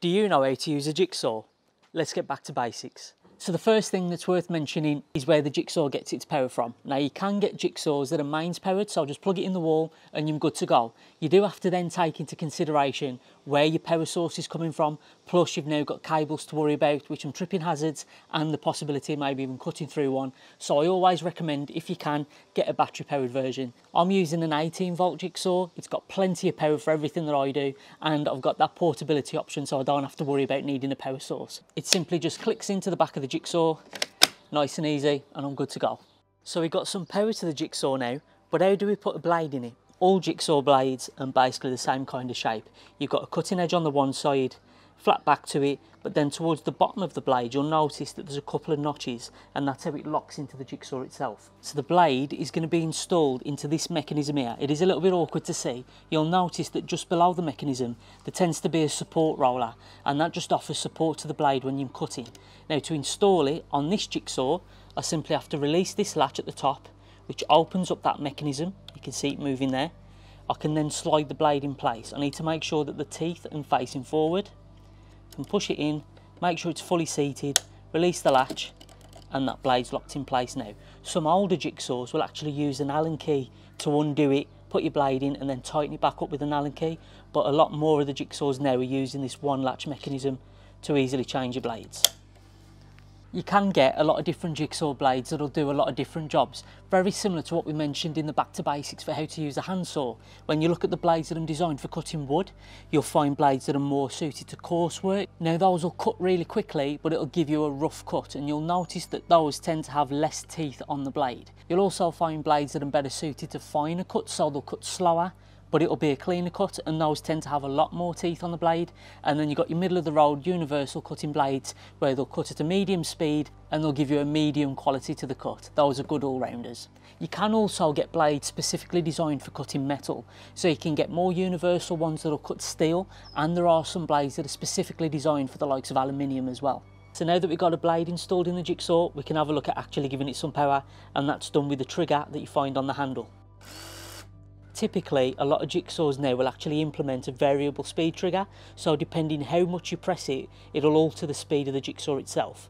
Do you know how to use a jigsaw? Let's get back to basics. So the first thing that's worth mentioning is where the jigsaw gets its power from. Now you can get jigsaws that are mains powered, so just plug it in the wall and you're good to go. You do have to then take into consideration where your power source is coming from, plus you've now got cables to worry about, which are tripping hazards and the possibility of maybe even cutting through one. So I always recommend, if you can, get a battery powered version. I'm using an 18-volt jigsaw. It's got plenty of power for everything that I do, and I've got that portability option so I don't have to worry about needing a power source. It simply just clicks into the back of the jigsaw, nice and easy, and I'm good to go. So we've got some power to the jigsaw now, but how do we put a blade in it? All jigsaw blades are basically the same kind of shape. You've got a cutting edge on the one side, flat back to it, but then towards the bottom of the blade you'll notice that there's a couple of notches, and that's how it locks into the jigsaw itself. So the blade is going to be installed into this mechanism here. It is a little bit awkward to see. You'll notice that just below the mechanism there tends to be a support roller, and that just offers support to the blade when you're cutting. Now to install it on this jigsaw, I simply have to release this latch at the top, which opens up that mechanism. You can see it moving there. I can then slide the blade in place. I need to make sure that the teeth are facing forward. And push it in, make sure it's fully seated, release the latch, and that blade's locked in place now. Some older jigsaws will actually use an Allen key to undo it, put your blade in and then tighten it back up with an Allen key, but a lot more of the jigsaws now are using this one latch mechanism to easily change your blades. You can get a lot of different jigsaw blades that'll do a lot of different jobs, very similar to what we mentioned in the back to basics for how to use a handsaw. When you look at the blades that are designed for cutting wood, you'll find blades that are more suited to coarse work. Now those will cut really quickly, but it'll give you a rough cut, and you'll notice that those tend to have less teeth on the blade. You'll also find blades that are better suited to finer cuts, so they'll cut slower, but it'll be a cleaner cut, and those tend to have a lot more teeth on the blade. And then you've got your middle of the road universal cutting blades where they'll cut at a medium speed and they'll give you a medium quality to the cut. Those are good all-rounders. You can also get blades specifically designed for cutting metal, so you can get more universal ones that'll cut steel, and there are some blades that are specifically designed for the likes of aluminium as well. So now that we've got a blade installed in the jigsaw, we can have a look at actually giving it some power, and that's done with the trigger that you find on the handle. Typically, a lot of jigsaws now will actually implement a variable speed trigger, so depending how much you press it, it'll alter the speed of the jigsaw itself.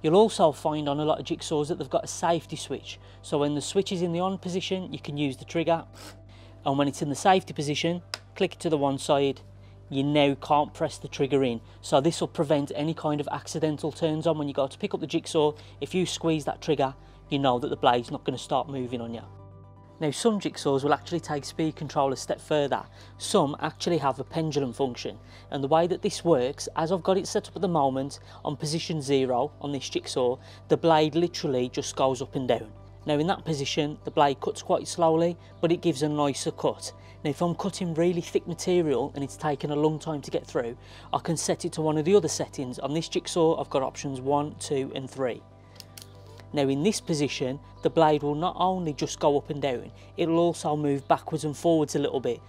You'll also find on a lot of jigsaws that they've got a safety switch, so when the switch is in the on position, you can use the trigger, and when it's in the safety position, click it to the one side. You now can't press the trigger in, so this will prevent any kind of accidental turns on when you go to pick up the jigsaw. If you squeeze that trigger, you know that the blade's not going to start moving on you. Now some jigsaws will actually take speed control a step further. Some actually have a pendulum function, and the way that this works, as I've got it set up at the moment on position 0 on this jigsaw, the blade literally just goes up and down. Now in that position the blade cuts quite slowly, but it gives a nicer cut. Now if I'm cutting really thick material and it's taken a long time to get through, I can set it to one of the other settings. On this jigsaw I've got options 1, 2 and 3. Now in this position the blade will not only just go up and down, it'll also move backwards and forwards a little bit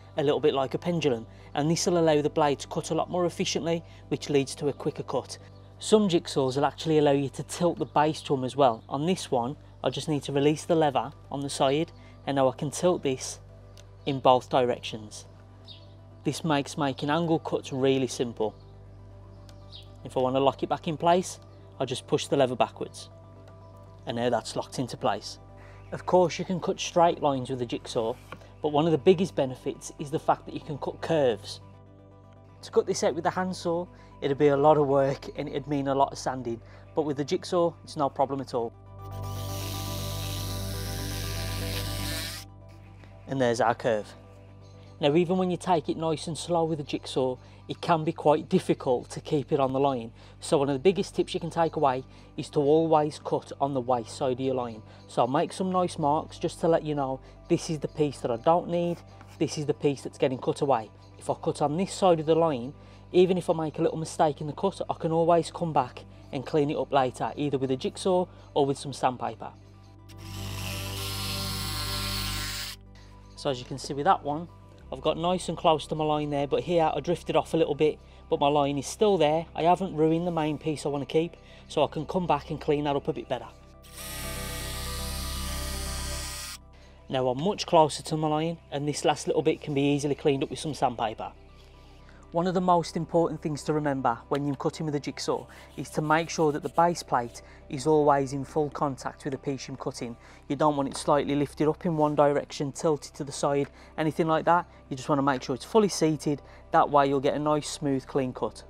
like a pendulum, and this will allow the blade to cut a lot more efficiently, which leads to a quicker cut. Some jigsaws will actually allow you to tilt the base to them as well. On this one I just need to release the lever on the side, and now I can tilt this in both directions. This makes making angle cuts really simple. If I want to lock it back in place, I just push the lever backwards, and now that's locked into place. Of course you can cut straight lines with a jigsaw, but one of the biggest benefits is the fact that you can cut curves. To cut this out with a handsaw, it'd be a lot of work and it'd mean a lot of sanding, but with the jigsaw it's no problem at all. And there's our curve. Now even when you take it nice and slow with a jigsaw, it can be quite difficult to keep it on the line. So one of the biggest tips you can take away is to always cut on the waist side of your line. So I'll make some nice marks just to let you know this is the piece that I don't need, this is the piece that's getting cut away. If I cut on this side of the line, even if I make a little mistake in the cut, I can always come back and clean it up later, either with a jigsaw or with some sandpaper. So as you can see with that one, I've got nice and close to my line there, but here I drifted off a little bit, but my line is still there. I haven't ruined the main piece I want to keep, so I can come back and clean that up a bit better. Now I'm much closer to my line, and this last little bit can be easily cleaned up with some sandpaper. One of the most important things to remember when you're cutting with a jigsaw is to make sure that the base plate is always in full contact with the piece you're cutting. You don't want it slightly lifted up in one direction, tilted to the side, anything like that. You just want to make sure it's fully seated, that way you'll get a nice smooth clean cut.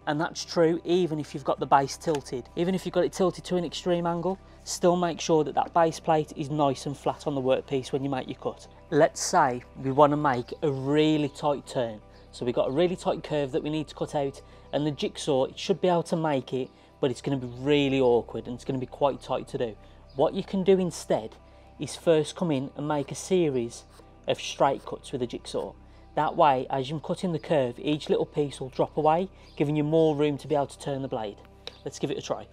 And that's true even if you've got the base tilted. Even if you've got it tilted to an extreme angle, still make sure that that base plate is nice and flat on the workpiece when you make your cut. Let's say we want to make a really tight turn. So we've got a really tight curve that we need to cut out, and the jigsaw, it should be able to make it, but it's going to be really awkward and it's going to be quite tight to do. What you can do instead is first come in and make a series of straight cuts with a jigsaw. That way, as you're cutting the curve, each little piece will drop away, giving you more room to be able to turn the blade. Let's give it a try.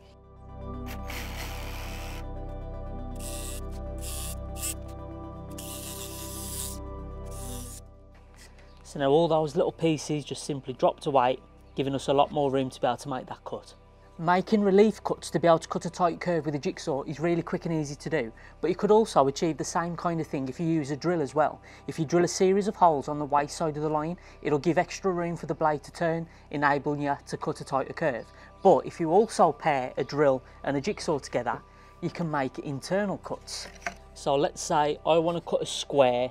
So now all those little pieces just simply dropped away, giving us a lot more room to be able to make that cut. Making relief cuts to be able to cut a tight curve with a jigsaw is really quick and easy to do, but you could also achieve the same kind of thing if you use a drill as well. If you drill a series of holes on the waist side of the line, it'll give extra room for the blade to turn, enabling you to cut a tighter curve. But if you also pair a drill and a jigsaw together, you can make internal cuts. So let's say I want to cut a square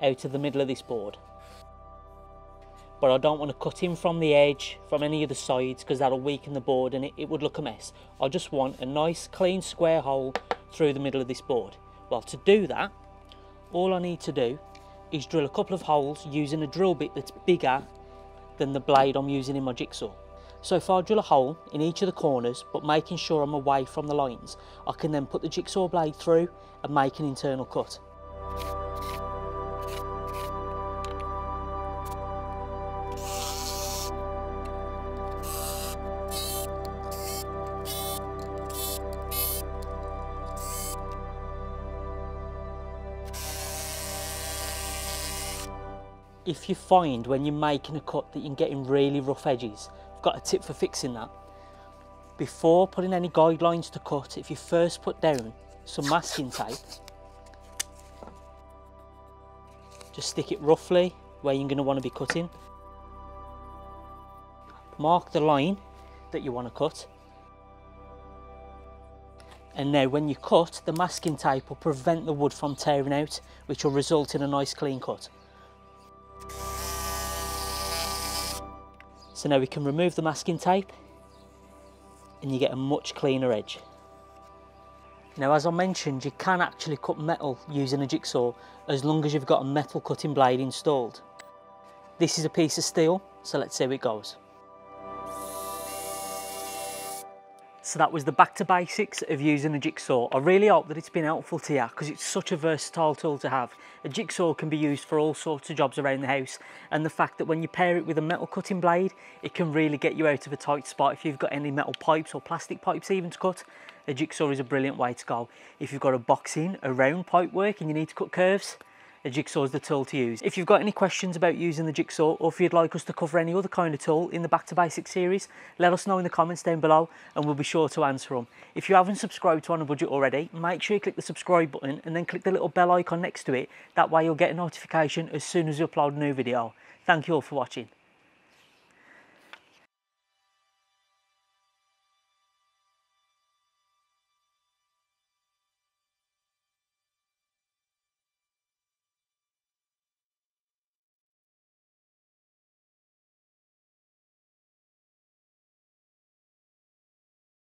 out of the middle of this board, but I don't want to cut in from the edge, from any of the sides, because that'll weaken the board and it would look a mess. I just want a nice clean square hole through the middle of this board. Well, to do that, all I need to do is drill a couple of holes using a drill bit that's bigger than the blade I'm using in my jigsaw. So if I drill a hole in each of the corners, but making sure I'm away from the lines, I can then put the jigsaw blade through and make an internal cut. If you find when you're making a cut that you're getting really rough edges, I've got a tip for fixing that. Before putting any guidelines to cut, if you first put down some masking tape, just stick it roughly where you're going to want to be cutting. Mark the line that you want to cut. And now when you cut, the masking tape will prevent the wood from tearing out, which will result in a nice clean cut. So now we can remove the masking tape and you get a much cleaner edge. Now, as I mentioned, you can actually cut metal using a jigsaw as long as you've got a metal cutting blade installed. This is a piece of steel, so let's see how it goes. So that was the back to basics of using a jigsaw. I really hope that it's been helpful to you because it's such a versatile tool to have. A jigsaw can be used for all sorts of jobs around the house, and the fact that when you pair it with a metal cutting blade, it can really get you out of a tight spot. If you've got any metal pipes or plastic pipes even to cut, a jigsaw is a brilliant way to go. If you've got a boxing, a round pipe work and you need to cut curves, a jigsaw is the tool to use. If you've got any questions about using the jigsaw, or if you'd like us to cover any other kind of tool in the Back to Basics series, let us know in the comments down below and we'll be sure to answer them. If you haven't subscribed to On A Budget already, make sure you click the subscribe button and then click the little bell icon next to it. That way you'll get a notification as soon as we upload a new video. Thank you all for watching.